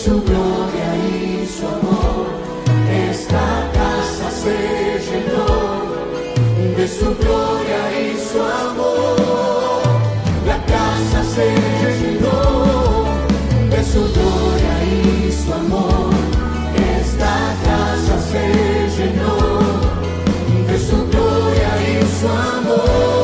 su gloria y su amor. Esta casa se llenó de su gloria y su amor. La casa se llenó de su gloria y su amor. Esta casa se llenó de su gloria y su amor.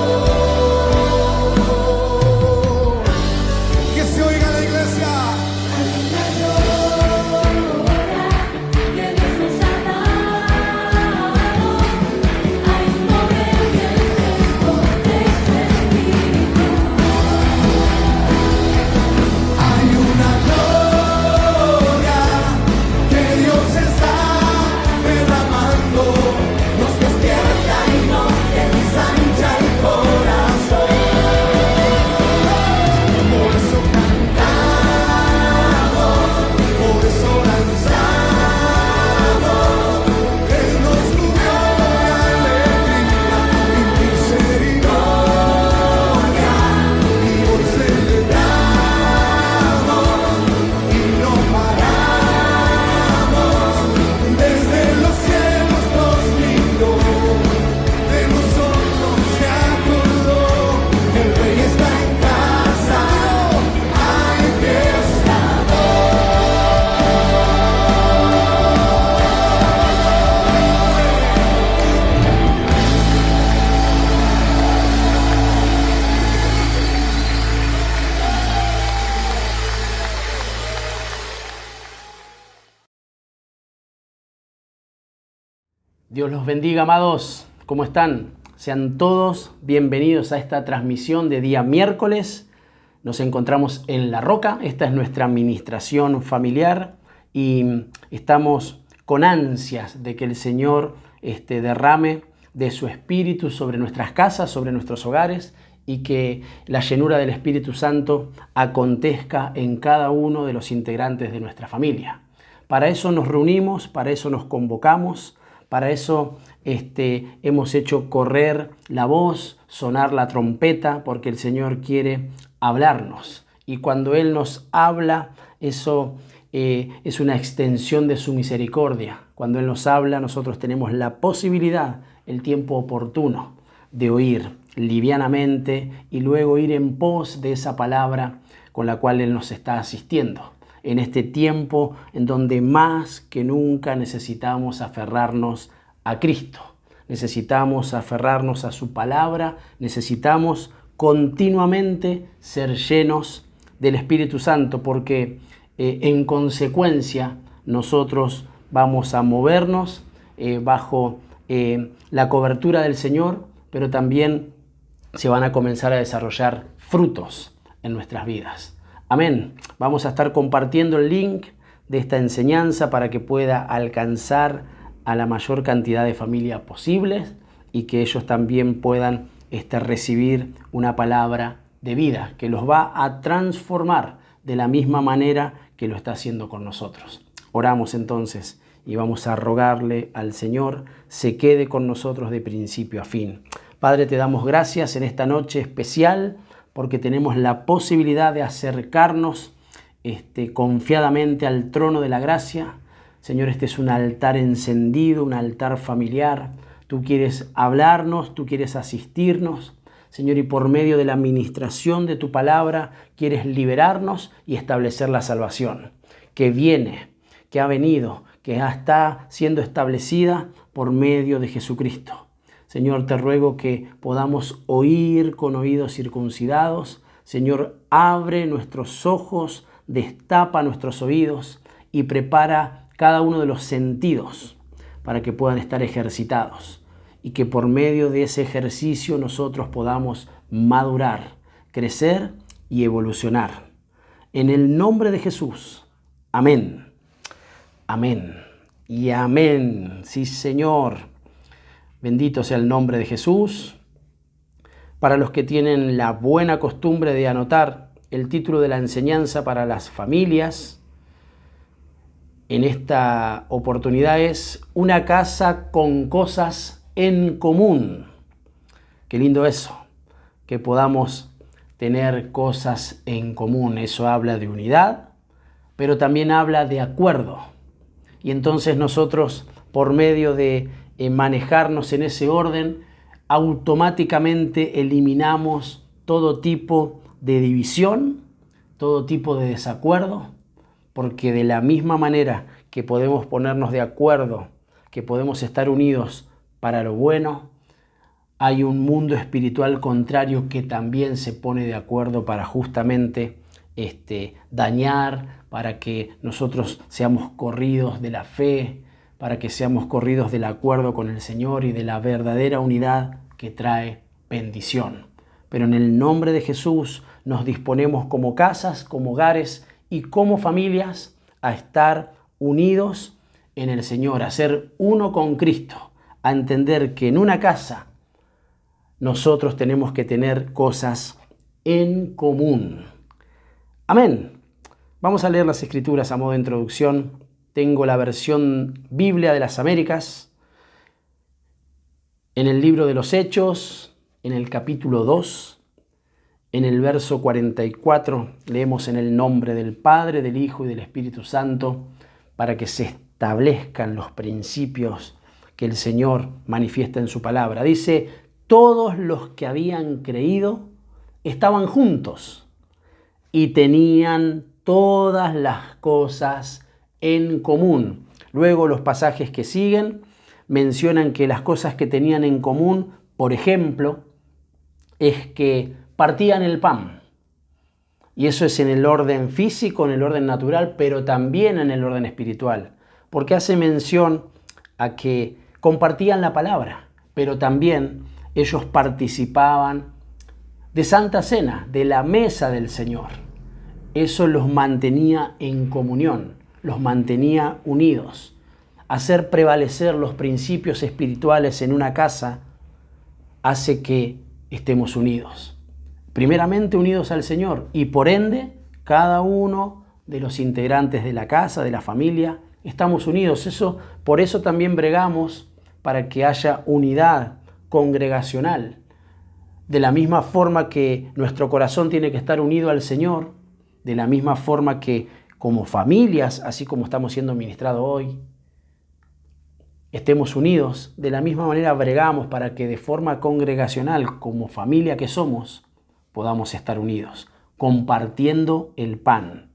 Dios los bendiga, amados. ¿Cómo están? Sean todos bienvenidos a esta transmisión de día miércoles. Nos encontramos en La Roca. Esta es nuestra administración familiar y estamos con ansias de que el Señor derrame de su Espíritu sobre nuestras casas, sobre nuestros hogares, y que la llenura del Espíritu Santo acontezca en cada uno de los integrantes de nuestra familia. Para eso nos reunimos, para eso nos convocamos. Para eso hemos hecho correr la voz, sonar la trompeta, porque el Señor quiere hablarnos. Y cuando Él nos habla, eso es una extensión de su misericordia. Cuando Él nos habla, nosotros tenemos la posibilidad, el tiempo oportuno, de oír livianamente y luego ir en pos de esa palabra con la cual Él nos está asistiendo. En este tiempo en donde más que nunca necesitamos aferrarnos a Cristo. Necesitamos aferrarnos a su palabra, necesitamos continuamente ser llenos del Espíritu Santo, porque en consecuencia nosotros vamos a movernos bajo la cobertura del Señor, pero también se van a comenzar a desarrollar frutos en nuestras vidas. Amén. Vamos a estar compartiendo el link de esta enseñanza para que pueda alcanzar a la mayor cantidad de familias posibles y que ellos también puedan recibir una palabra de vida que los va a transformar de la misma manera que lo está haciendo con nosotros. Oramos entonces y vamos a rogarle al Señor se quede con nosotros de principio a fin. Padre, te damos gracias en esta noche especial porque tenemos la posibilidad de acercarnos confiadamente al trono de la gracia. Señor, este es un altar encendido, un altar familiar. Tú quieres hablarnos, tú quieres asistirnos. Señor, y por medio de la administración de tu palabra, quieres liberarnos y establecer la salvación que viene, que ha venido, que está siendo establecida por medio de Jesucristo. Señor, te ruego que podamos oír con oídos circuncidados. Señor, abre nuestros ojos, destapa nuestros oídos y prepara cada uno de los sentidos para que puedan estar ejercitados y que por medio de ese ejercicio nosotros podamos madurar, crecer y evolucionar. En el nombre de Jesús. Amén. Amén. Y amén. Sí, Señor. Bendito sea el nombre de Jesús. Para los que tienen la buena costumbre de anotar el título de la enseñanza para las familias, en esta oportunidad es Una casa con cosas en común. Qué lindo eso, que podamos tener cosas en común. Eso habla de unidad, pero también habla de acuerdo. Y entonces nosotros, por medio de manejarnos en ese orden, automáticamente eliminamos todo tipo de división, todo tipo de desacuerdo, porque de la misma manera que podemos ponernos de acuerdo, que podemos estar unidos para lo bueno, hay un mundo espiritual contrario que también se pone de acuerdo para justamente dañar, para que nosotros seamos corridos de la fe, para que seamos corridos del acuerdo con el Señor y de la verdadera unidad que trae bendición. Pero en el nombre de Jesús nos disponemos como casas, como hogares y como familias a estar unidos en el Señor, a ser uno con Cristo, a entender que en una casa nosotros tenemos que tener cosas en común. Amén. Vamos a leer las Escrituras a modo de introducción. Tengo la versión Biblia de las Américas. En el libro de los Hechos, en el capítulo 2, en el verso 44, leemos en el nombre del Padre, del Hijo y del Espíritu Santo, para que se establezcan los principios que el Señor manifiesta en su palabra. Dice: todos los que habían creído estaban juntos y tenían todas las cosas en común. Luego los pasajes que siguen mencionan que las cosas que tenían en común, por ejemplo, es que partían el pan. Y eso es en el orden físico, en el orden natural, pero también en el orden espiritual. Porque hace mención a que compartían la palabra, pero también ellos participaban de Santa Cena, de la mesa del Señor. Eso los mantenía en comunión, los mantenía unidos. Hacer prevalecer los principios espirituales en una casa hace que estemos unidos. Primeramente unidos al Señor y por ende cada uno de los integrantes de la casa, de la familia, estamos unidos. Por eso también bregamos para que haya unidad congregacional. De la misma forma que nuestro corazón tiene que estar unido al Señor, de la misma forma que como familias, así como estamos siendo ministrados hoy, estemos unidos, de la misma manera bregamos para que de forma congregacional, como familia que somos, podamos estar unidos, compartiendo el pan,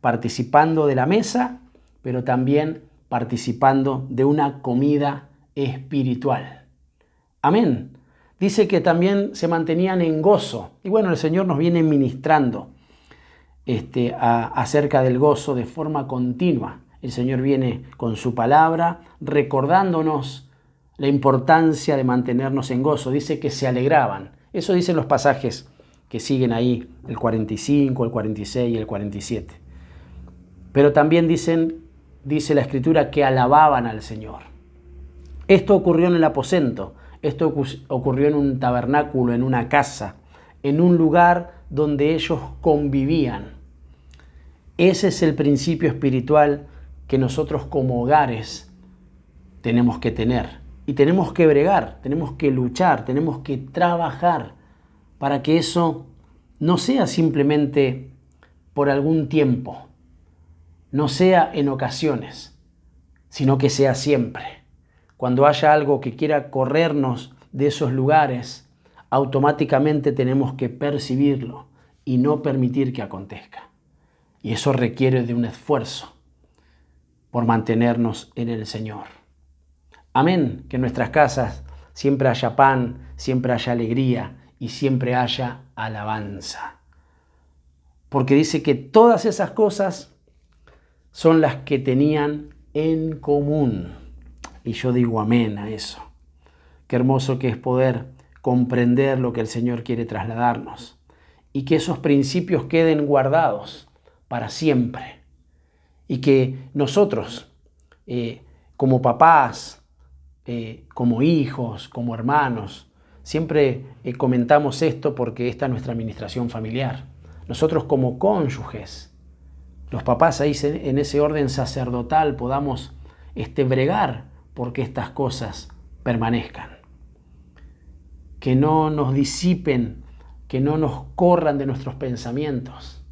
participando de la mesa, pero también participando de una comida espiritual. Amén. Dice que también se mantenían en gozo. Y bueno, el Señor nos viene ministrando acerca del gozo de forma continua. El Señor viene con su palabra recordándonos la importancia de mantenernos en gozo. Dice que se alegraban. Eso dicen los pasajes que siguen ahí, el 45, el 46 y el 47. Pero también dice la Escritura que alababan al Señor. Esto ocurrió en el aposento. Esto ocurrió en un tabernáculo, en una casa, en un lugar donde ellos convivían. Ese es el principio espiritual que nosotros como hogares tenemos que tener. Y tenemos que bregar, tenemos que luchar, tenemos que trabajar para que eso no sea simplemente por algún tiempo, no sea en ocasiones, sino que sea siempre. Cuando haya algo que quiera corrernos de esos lugares, automáticamente tenemos que percibirlo y no permitir que acontezca. Y eso requiere de un esfuerzo por mantenernos en el Señor. Amén. Que en nuestras casas siempre haya pan, siempre haya alegría y siempre haya alabanza. Porque dice que todas esas cosas son las que tenían en común. Y yo digo amén a eso. Qué hermoso que es poder comprender lo que el Señor quiere trasladarnos y que esos principios queden guardados para siempre. Y que nosotros, como papás, como hijos, como hermanos, siempre comentamos esto porque esta es nuestra administración familiar. Nosotros como cónyuges, los papás ahí en ese orden sacerdotal podamos bregar porque estas cosas permanezcan. Que no nos disipen, que no nos corran de nuestros pensamientos,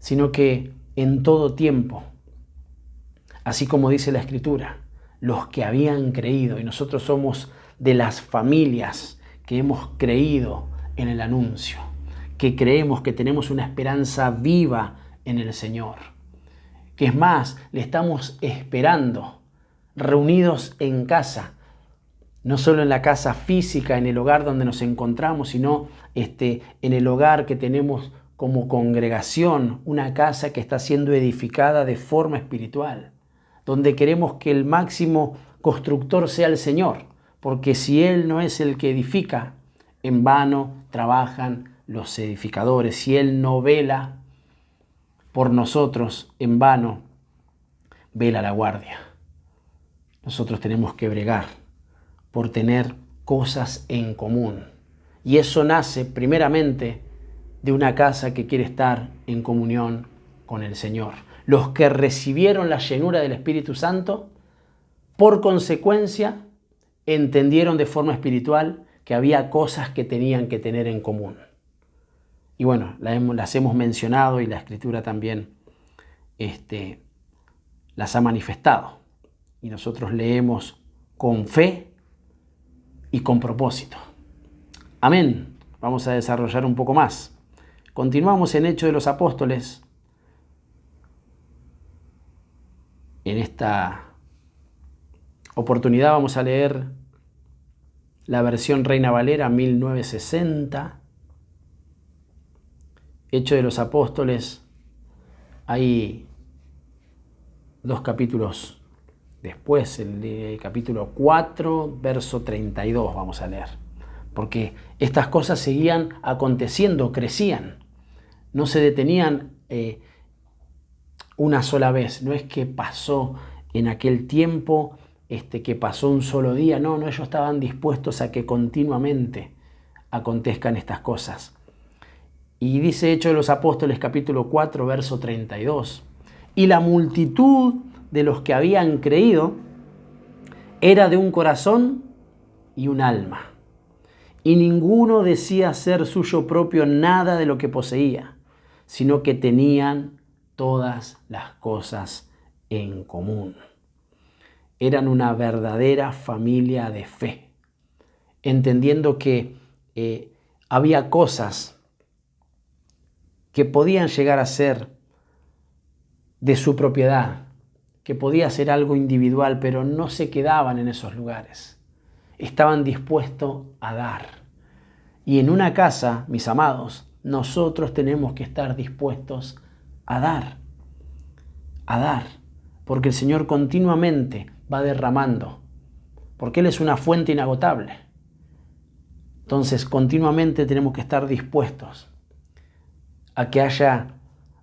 sino que en todo tiempo, así como dice la Escritura, los que habían creído, y nosotros somos de las familias que hemos creído en el anuncio, que creemos que tenemos una esperanza viva en el Señor, que es más, le estamos esperando reunidos en casa, no solo en la casa física, en el hogar donde nos encontramos, sino en el hogar que tenemos como congregación, una casa que está siendo edificada de forma espiritual, donde queremos que el máximo constructor sea el Señor, porque si Él no es el que edifica, en vano trabajan los edificadores. Si Él no vela por nosotros, en vano vela la guardia. Nosotros tenemos que bregar por tener cosas en común. Y eso nace primeramente de una casa que quiere estar en comunión con el Señor. Los que recibieron la llenura del Espíritu Santo, por consecuencia, entendieron de forma espiritual que había cosas que tenían que tener en común. Y bueno, las hemos mencionado y la Escritura también las ha manifestado. Y nosotros leemos con fe y con propósito. Amén. Vamos a desarrollar un poco más. Continuamos en Hechos de los Apóstoles. En esta oportunidad vamos a leer la versión Reina Valera 1960. Hechos de los Apóstoles. Hay 2 capítulos después, el capítulo 4, verso 32 vamos a leer. Porque estas cosas seguían aconteciendo, crecían. No se detenían una sola vez. No es que pasó en aquel tiempo, que pasó un solo día. No, ellos estaban dispuestos a que continuamente acontezcan estas cosas. Y dice Hechos de los Apóstoles capítulo 4, verso 32. Y la multitud de los que habían creído era de un corazón y un alma. Y ninguno decía ser suyo propio nada de lo que poseía, sino que tenían todas las cosas en común. Eran una verdadera familia de fe, entendiendo que había cosas que podían llegar a ser de su propiedad, que podía ser algo individual, pero no se quedaban en esos lugares. Estaban dispuestos a dar. Y en una casa, mis amados, nosotros tenemos que estar dispuestos a dar. A dar. Porque el Señor continuamente va derramando. Porque Él es una fuente inagotable. Entonces, continuamente tenemos que estar dispuestos a que haya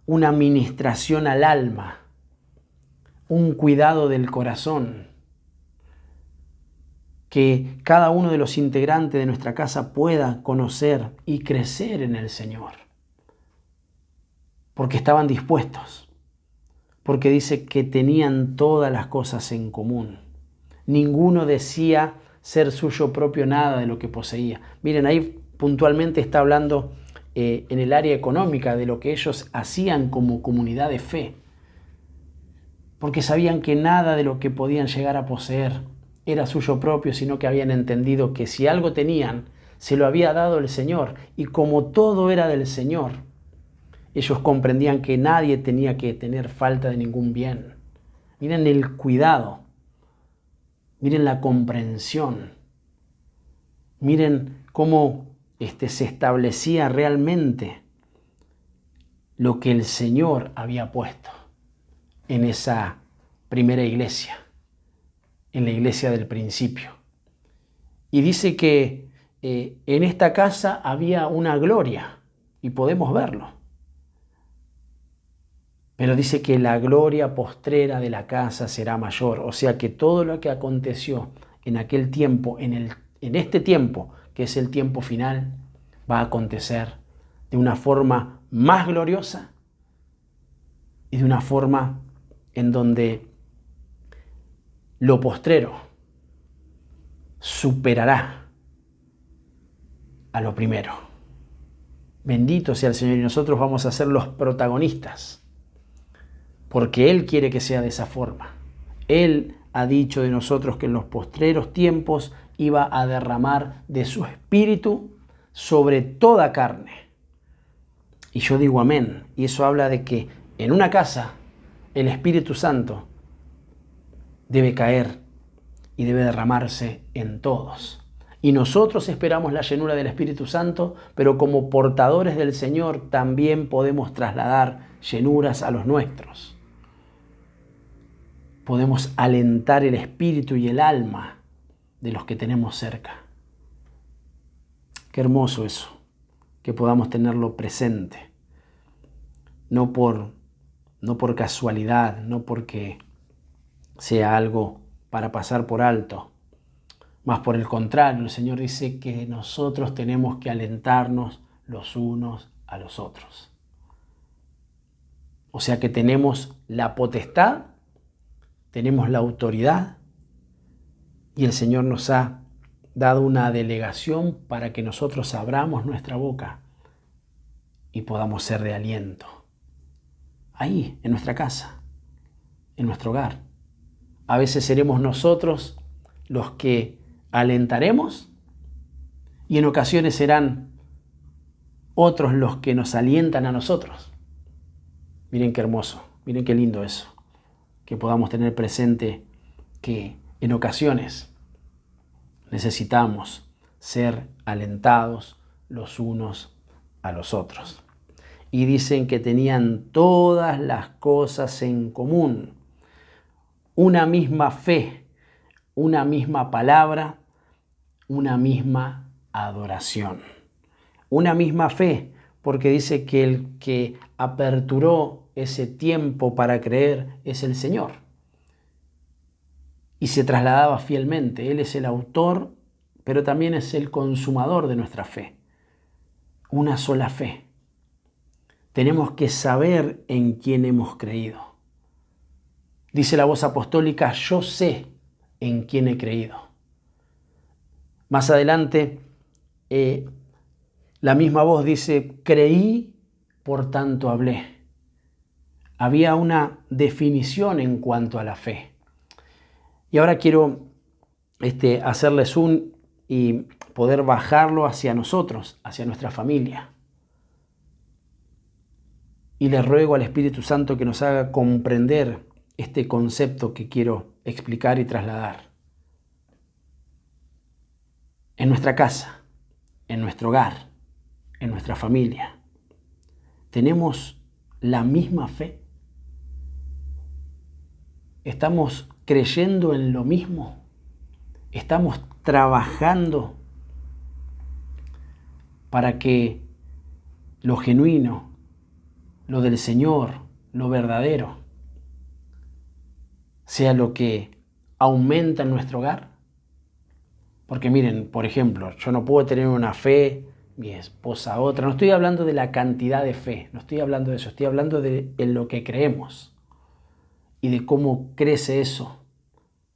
una ministración al alma, un cuidado del corazón, que cada uno de los integrantes de nuestra casa pueda conocer y crecer en el Señor. Porque estaban dispuestos, porque dice que tenían todas las cosas en común. Ninguno decía ser suyo propio nada de lo que poseía. Miren, ahí puntualmente está hablando en el área económica de lo que ellos hacían como comunidad de fe. Porque sabían que nada de lo que podían llegar a poseer era suyo propio, sino que habían entendido que si algo tenían, se lo había dado el Señor. Y como todo era del Señor, ellos comprendían que nadie tenía que tener falta de ningún bien. Miren el cuidado, miren la comprensión, miren cómo se establecía realmente lo que el Señor había puesto en esa primera iglesia, en la iglesia del principio. Y dice que en esta casa había una gloria, y podemos verlo. Pero dice que la gloria postrera de la casa será mayor. O sea que todo lo que aconteció en aquel tiempo, en este tiempo, que es el tiempo final, va a acontecer de una forma más gloriosa y de una forma en donde lo postrero superará a lo primero. Bendito sea el Señor, y nosotros vamos a ser los protagonistas porque Él quiere que sea de esa forma. Él ha dicho de nosotros que en los postreros tiempos iba a derramar de su espíritu sobre toda carne. Y yo digo amén. Y eso habla de que en una casa el Espíritu Santo debe caer y debe derramarse en todos. Y nosotros esperamos la llenura del Espíritu Santo, pero como portadores del Señor también podemos trasladar llenuras a los nuestros. Podemos alentar el espíritu y el alma de los que tenemos cerca. Qué hermoso eso, que podamos tenerlo presente. No por casualidad, no porque sea algo para pasar por alto. Más por el contrario, el Señor dice que nosotros tenemos que alentarnos los unos a los otros. O sea que tenemos la potestad, tenemos la autoridad y el Señor nos ha dado una delegación para que nosotros abramos nuestra boca y podamos ser de aliento. Ahí, en nuestra casa, en nuestro hogar. A veces seremos nosotros los que alentaremos y en ocasiones serán otros los que nos alientan a nosotros. Miren qué hermoso, miren qué lindo eso, que podamos tener presente que en ocasiones necesitamos ser alentados los unos a los otros. Y dicen que tenían todas las cosas en común, una misma fe, una misma palabra, una misma adoración. Una misma fe, porque dice que el que aperturó ese tiempo para creer es el Señor. Y se trasladaba fielmente. Él es el autor, pero también es el consumador de nuestra fe. Una sola fe. Tenemos que saber en quién hemos creído. Dice la voz apostólica, yo sé en quién he creído. Más adelante, la misma voz dice, creí, por tanto hablé. Había una definición en cuanto a la fe. Y ahora quiero hacerles y poder bajarlo hacia nosotros, hacia nuestra familia. Y le ruego al Espíritu Santo que nos haga comprender este concepto que quiero explicar y trasladar. En nuestra casa, en nuestro hogar, en nuestra familia, ¿tenemos la misma fe? ¿Estamos creyendo en lo mismo? ¿Estamos trabajando para que lo genuino, lo del Señor, lo verdadero, sea lo que aumenta en nuestro hogar? Porque miren, por ejemplo, yo no puedo tener una fe, mi esposa otra. No estoy hablando de la cantidad de fe, no estoy hablando de eso, estoy hablando de lo que creemos y de cómo crece eso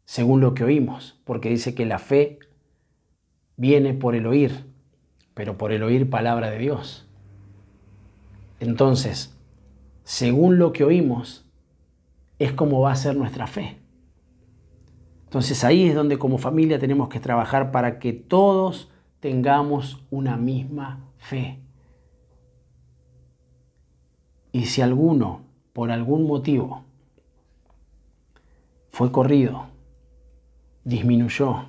según lo que oímos. Porque dice que la fe viene por el oír, pero por el oír palabra de Dios. Entonces, según lo que oímos, es como va a ser nuestra fe. Entonces ahí es donde como familia tenemos que trabajar para que todos tengamos una misma fe. Y si alguno, por algún motivo, fue corrido, disminuyó,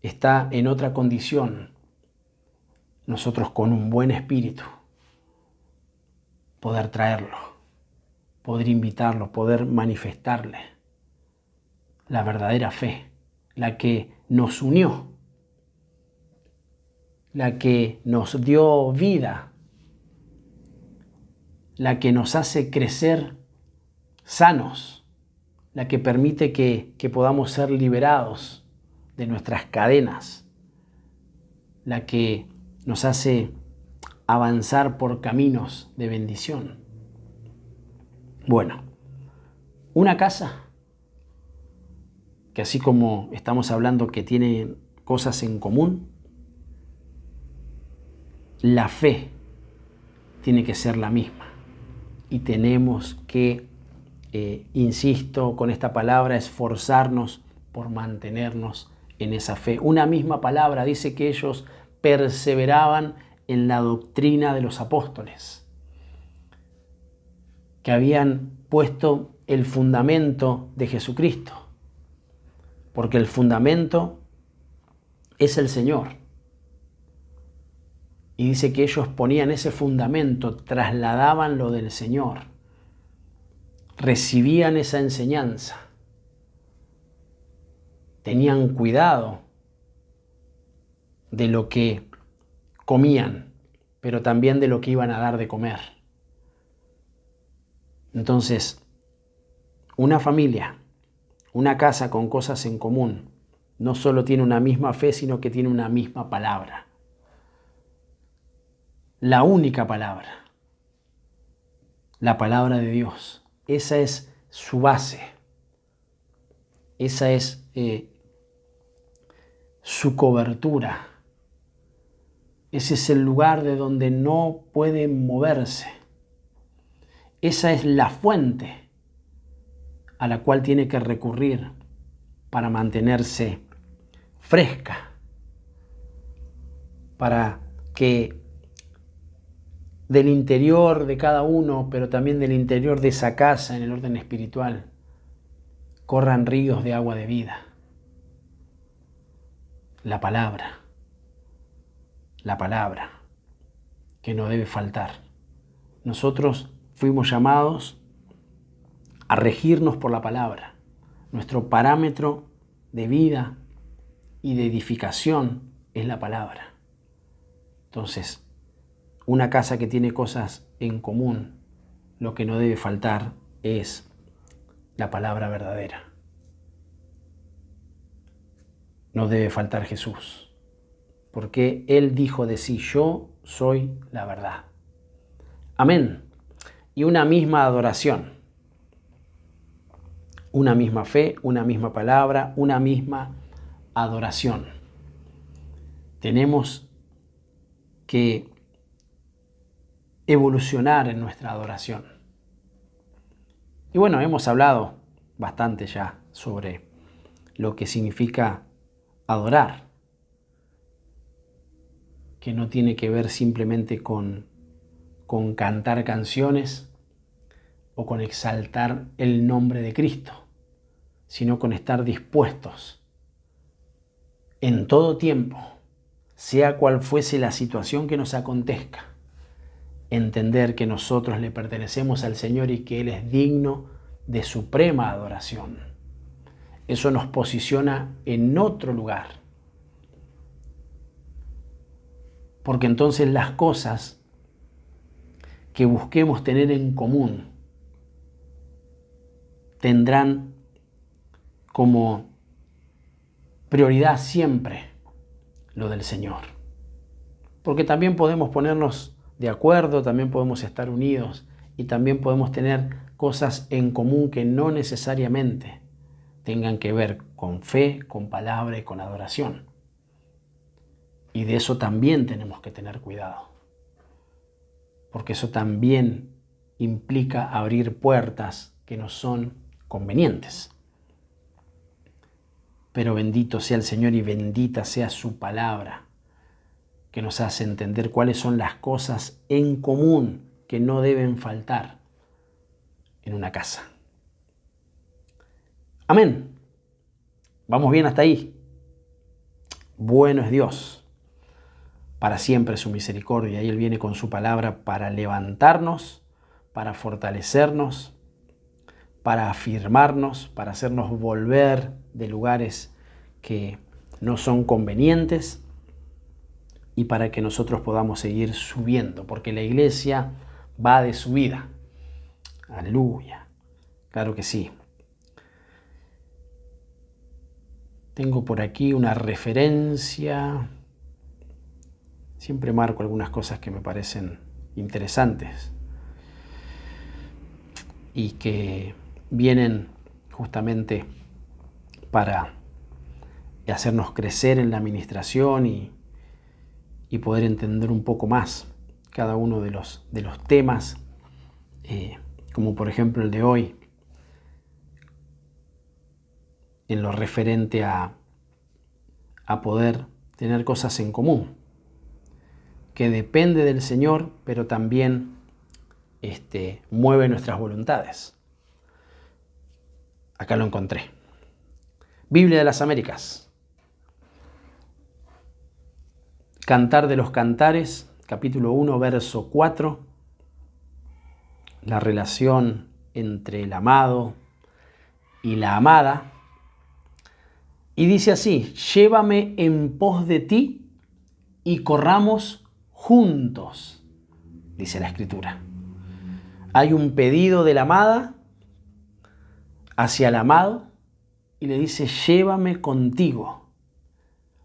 está en otra condición, nosotros con un buen espíritu, poder traerlo, poder invitarlo, poder manifestarle la verdadera fe, la que nos unió, la que nos dio vida, la que nos hace crecer sanos, la que permite que podamos ser liberados de nuestras cadenas, la que nos hace avanzar por caminos de bendición. Bueno, una casa que así como estamos hablando que tiene cosas en común, la fe tiene que ser la misma y tenemos que insisto con esta palabra, esforzarnos por mantenernos en esa fe. Una misma palabra dice que ellos perseveraban en la doctrina de los apóstoles, que habían puesto el fundamento de Jesucristo, porque el fundamento es el Señor. Y dice que ellos ponían ese fundamento, trasladaban lo del Señor, recibían esa enseñanza, tenían cuidado de lo que comían, pero también de lo que iban a dar de comer. Entonces, una familia, una casa con cosas en común, no solo tiene una misma fe, sino que tiene una misma palabra. La única palabra, la palabra de Dios. Esa es su base. Esa es su cobertura. Ese es el lugar de donde no puede moverse. Esa es la fuente a la cual tiene que recurrir para mantenerse fresca, para que del interior de cada uno, pero también del interior de esa casa en el orden espiritual, corran ríos de agua de vida. La palabra que no debe faltar. Nosotros fuimos llamados a regirnos por la palabra. Nuestro parámetro de vida y de edificación es la palabra. Entonces, una casa que tiene cosas en común, lo que no debe faltar es la palabra verdadera. No debe faltar Jesús, porque Él dijo de sí: yo soy la verdad. Amén. Y una misma adoración, una misma fe, una misma palabra, una misma adoración. Tenemos que evolucionar en nuestra adoración. Y bueno, hemos hablado bastante ya sobre lo que significa adorar, que no tiene que ver simplemente con cantar canciones o con exaltar el nombre de Cristo, sino con estar dispuestos en todo tiempo, sea cual fuese la situación que nos acontezca, entender que nosotros le pertenecemos al Señor y que Él es digno de suprema adoración. Eso nos posiciona en otro lugar, porque entonces las cosas que busquemos tener en común tendrán como prioridad siempre lo del Señor. Porque también podemos ponernos de acuerdo, también podemos estar unidos y también podemos tener cosas en común que no necesariamente tengan que ver con fe, con palabra y con adoración. Y de eso también tenemos que tener cuidado, porque eso también implica abrir puertas que no son convenientes. Pero bendito sea el Señor y bendita sea su palabra, que nos hace entender cuáles son las cosas en común que no deben faltar en una casa. Amén. ¿Vamos bien hasta ahí? Bueno es Dios. Para siempre su misericordia. Y Él viene con su palabra para levantarnos, para fortalecernos, para afirmarnos, para hacernos volver de lugares que no son convenientes y para que nosotros podamos seguir subiendo, porque la iglesia va de subida. Aleluya. Claro que sí. Tengo por aquí una referencia. Siempre marco algunas cosas que me parecen interesantes y que vienen justamente para hacernos crecer en la administración y poder entender un poco más cada uno de los temas, como por ejemplo el de hoy, en lo referente a poder tener cosas en común, que depende del Señor, pero también mueve nuestras voluntades. Acá lo encontré. Biblia de las Américas. Cantar de los Cantares, capítulo 1, verso 4. La relación entre el amado y la amada. Y dice así: llévame en pos de ti y corramos juntos, dice la Escritura. Hay un pedido de la amada hacia el amado y le dice: llévame contigo,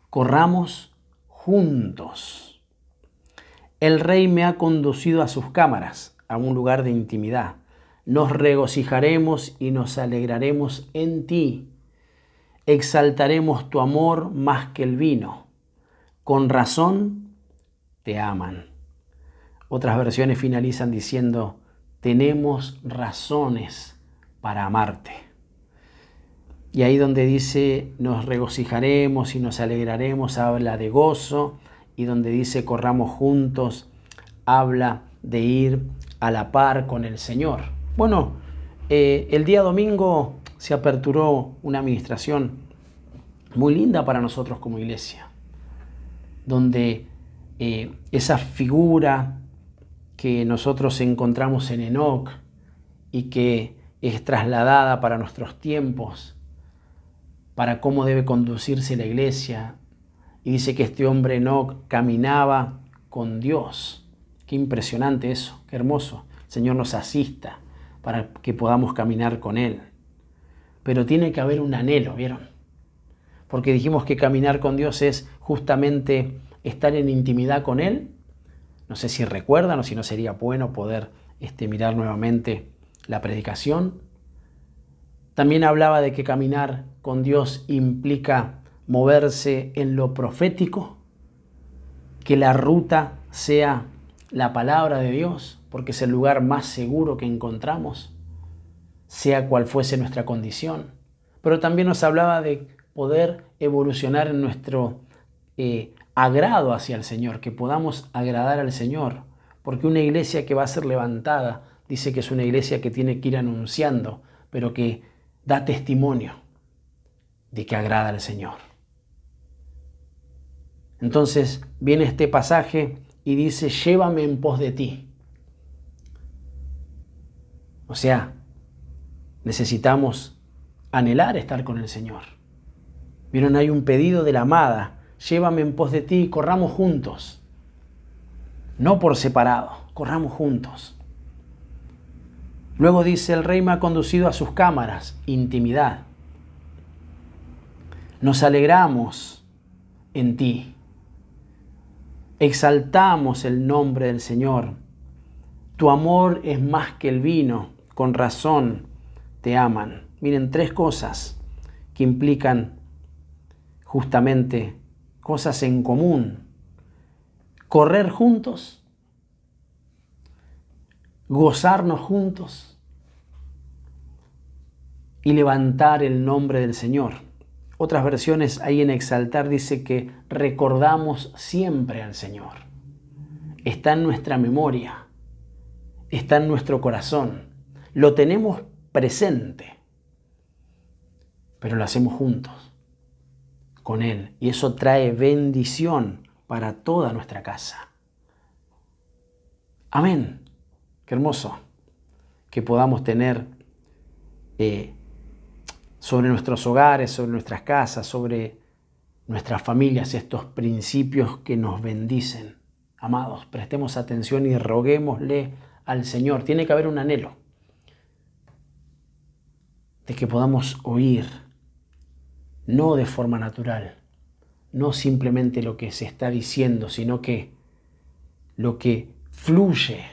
corramos juntos. El Rey me ha conducido a sus cámaras, a un lugar de intimidad. Nos regocijaremos y nos alegraremos en ti. Exaltaremos tu amor más que el vino. Con razón te aman. Otras versiones finalizan diciendo: tenemos razones para amarte. Y ahí donde dice nos regocijaremos y nos alegraremos, habla de gozo, y donde dice corramos juntos, habla de ir a la par con el Señor. Bueno, el día domingo se aperturó una administración muy linda para nosotros como iglesia, donde esa figura que nosotros encontramos en Enoc y que es trasladada para nuestros tiempos, para cómo debe conducirse la iglesia. Y dice que este hombre Enoc caminaba con Dios. Qué impresionante eso, qué hermoso. El Señor nos asista para que podamos caminar con Él. Pero tiene que haber un anhelo, ¿vieron? Porque dijimos que caminar con Dios es justamente estar en intimidad con Él. No sé si recuerdan o si no sería bueno poder mirar nuevamente la predicación. También hablaba de que caminar con Dios implica moverse en lo profético, que la ruta sea la palabra de Dios, porque es el lugar más seguro que encontramos, sea cual fuese nuestra condición. Pero también nos hablaba de poder evolucionar en nuestro agrado hacia el Señor, que podamos agradar al Señor, porque una iglesia que va a ser levantada dice que es una iglesia que tiene que ir anunciando, pero que da testimonio de que agrada al Señor. Entonces viene este pasaje y dice: llévame en pos de ti. O sea, necesitamos anhelar estar con el Señor. Vieron, hay un pedido de la amada: llévame en pos de ti y corramos juntos. No por separado, corramos juntos. Luego dice: el Rey me ha conducido a sus cámaras, intimidad. Nos alegramos en ti. Exaltamos el nombre del Señor. Tu amor es más que el vino, con razón te aman. Miren, 3 cosas que implican justamente cosas en común. Correr juntos, gozarnos juntos y levantar el nombre del Señor. Otras versiones ahí en exaltar dice que recordamos siempre al Señor. Está en nuestra memoria, está en nuestro corazón. Lo tenemos presente, pero lo hacemos juntos con Él. Y eso trae bendición para toda nuestra casa. Amén. Qué hermoso que podamos tener sobre nuestros hogares, sobre nuestras casas, sobre nuestras familias, estos principios que nos bendicen. Amados, prestemos atención y roguémosle al Señor. Tiene que haber un anhelo de que podamos oír, no de forma natural, no simplemente lo que se está diciendo, sino que lo que fluye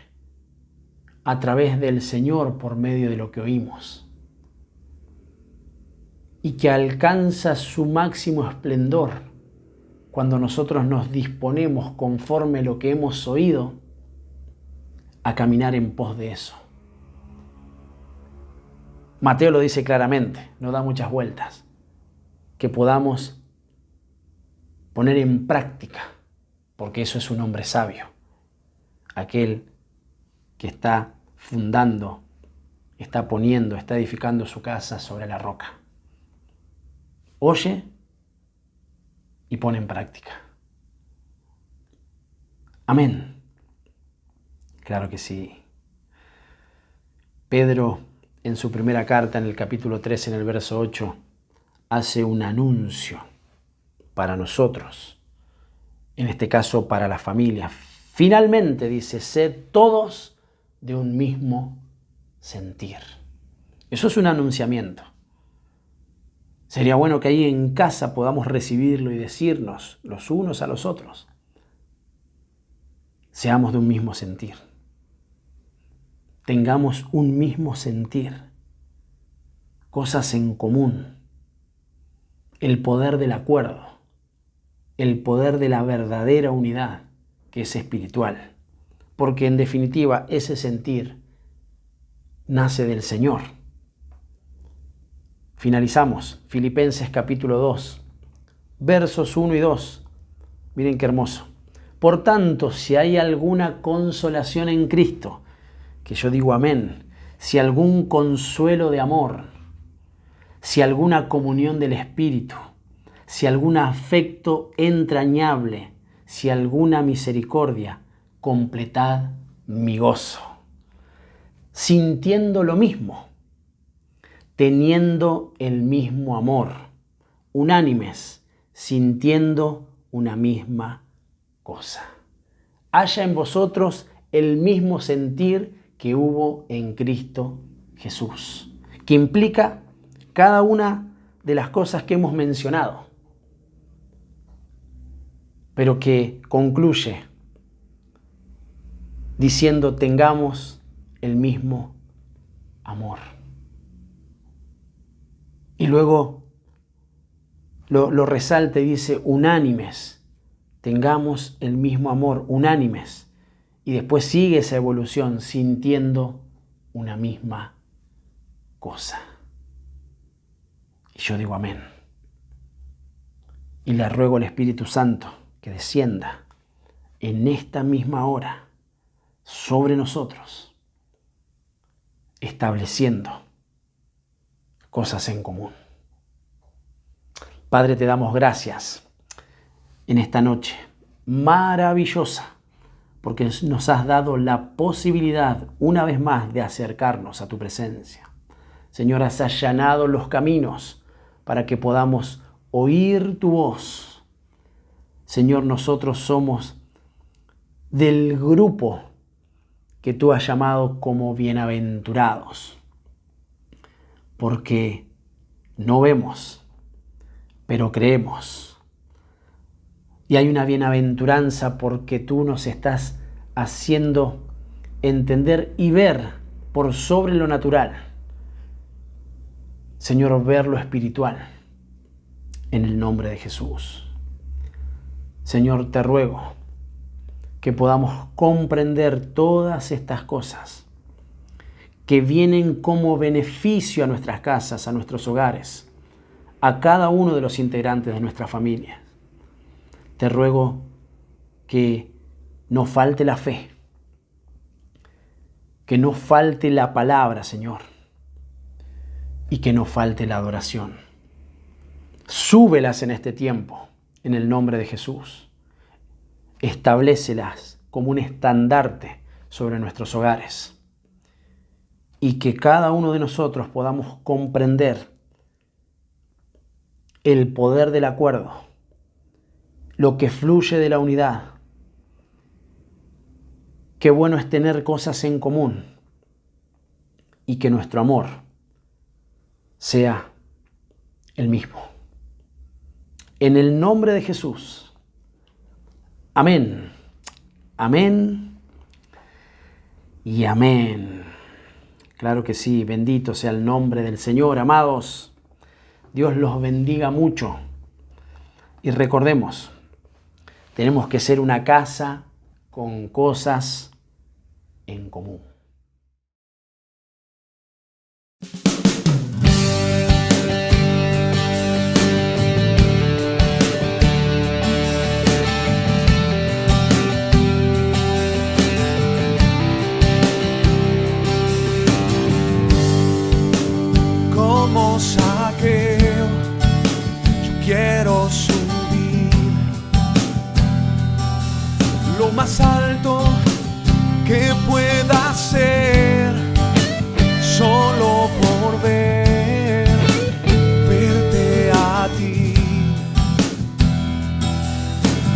a través del Señor por medio de lo que oímos, y que alcanza su máximo esplendor cuando nosotros nos disponemos conforme lo que hemos oído a caminar en pos de eso. Mateo lo dice claramente, no da muchas vueltas. que podamos poner en práctica, porque eso es un hombre sabio, aquel que está fundando, está poniendo, está edificando su casa sobre la roca. Oye y pone en práctica. Amén. Claro que sí. Pedro, en su primera carta, en el capítulo 3, en el verso 8, hace un anuncio para nosotros, en este caso para la familia. Finalmente dice, sed todos de un mismo sentir. Eso es un anunciamiento. Sería bueno que ahí en casa podamos recibirlo y decirnos los unos a los otros. Seamos de un mismo sentir. Tengamos un mismo sentir. Cosas en común. El poder del acuerdo. El poder de la verdadera unidad, que es espiritual. Porque en definitiva ese sentir nace del Señor. Finalizamos. Filipenses capítulo 2, versos 1 y 2. Miren qué hermoso. Por tanto, si hay alguna consolación en Cristo, que yo digo amén, si algún consuelo de amor, si alguna comunión del Espíritu, si algún afecto entrañable, si alguna misericordia, completad mi gozo, sintiendo lo mismo, teniendo el mismo amor, unánimes, sintiendo una misma cosa. Haya en vosotros el mismo sentir que hubo en Cristo Jesús, que implica cada una de las cosas que hemos mencionado, pero que concluye diciendo tengamos el mismo amor. Y luego lo resalta y dice unánimes, tengamos el mismo amor, unánimes. Y después sigue esa evolución sintiendo una misma cosa. Y yo digo amén. Y le ruego al Espíritu Santo que descienda en esta misma hora sobre nosotros, estableciendo cosas en común. Padre, te damos gracias en esta noche maravillosa, porque nos has dado la posibilidad una vez más de acercarnos a tu presencia. Señor, has allanado los caminos para que podamos oír tu voz. Señor, nosotros somos del grupo que tú has llamado como bienaventurados, porque no vemos, pero creemos. Y hay una bienaventuranza porque tú nos estás haciendo entender y ver por sobre lo natural. Señor, ver lo espiritual en el nombre de Jesús. Señor, te ruego que podamos comprender todas estas cosas que vienen como beneficio a nuestras casas, a nuestros hogares, a cada uno de los integrantes de nuestra familia. Te ruego que no falte la fe, que no falte la palabra, Señor, y que no falte la adoración. Súbelas en este tiempo, en el nombre de Jesús. Establécelas como un estandarte sobre nuestros hogares y que cada uno de nosotros podamos comprender el poder del acuerdo, lo que fluye de la unidad. Qué bueno es tener cosas en común y que nuestro amor sea el mismo. En el nombre de Jesús. Amén. Amén y amén. Claro que sí, bendito sea el nombre del Señor, amados. Dios los bendiga mucho. Y recordemos, tenemos que ser una casa con cosas en común. más alto que pueda ser, solo por verte a ti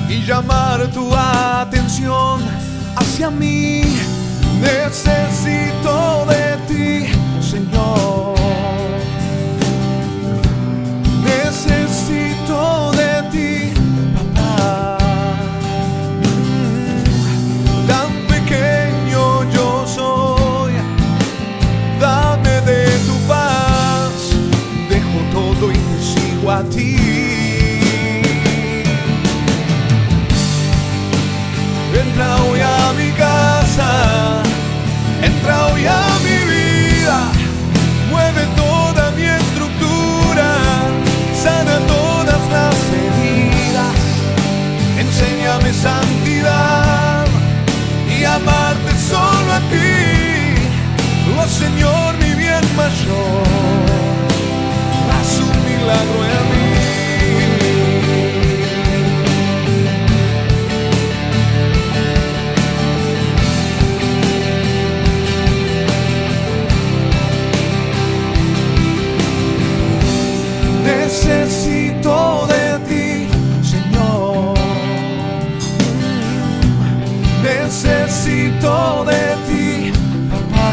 y llamar tu atención hacia mí. Necesito de ti, Señor. Necesito de ti, papá. Tan pequeño yo soy, dame de tu paz. Dejo todo y te sigo a ti. Entra hoy a mi casa, entra hoy a mi vida, mueve toda mi estructura, sana todas las heridas, enséñame santidad y amarte solo a ti. Oh Señor, mi bien mayor, haz un milagro en mí. Necesito de ti, Señor. Necesito de ti, papá.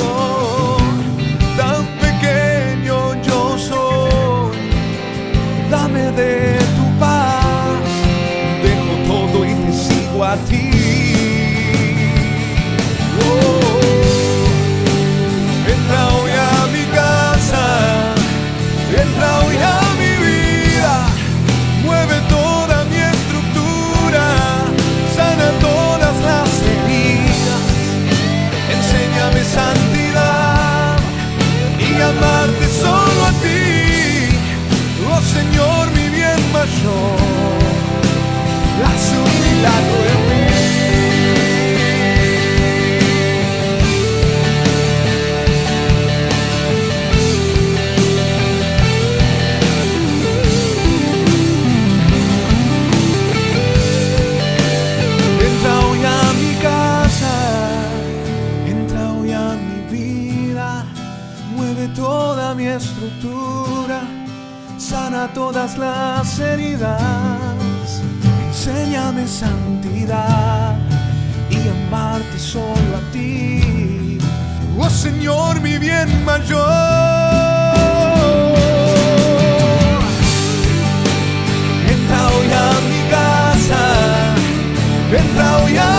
Oh, tan pequeño yo soy, dame de tu paz. Dejo todo y te sigo a ti. Oh, entra hoy a mi casa, entra hoy a mi vida, mueve toda mi estructura, sana todas las heridas, enséñame santidad y amarte solo a ti. Oh Señor, mi bien mayor, haz un milagro en mí. Toda mi estructura, sana todas las heridas, enséñame santidad y amarte solo a ti. Oh Señor, mi bien mayor. Entra hoy a mi casa, entra hoy a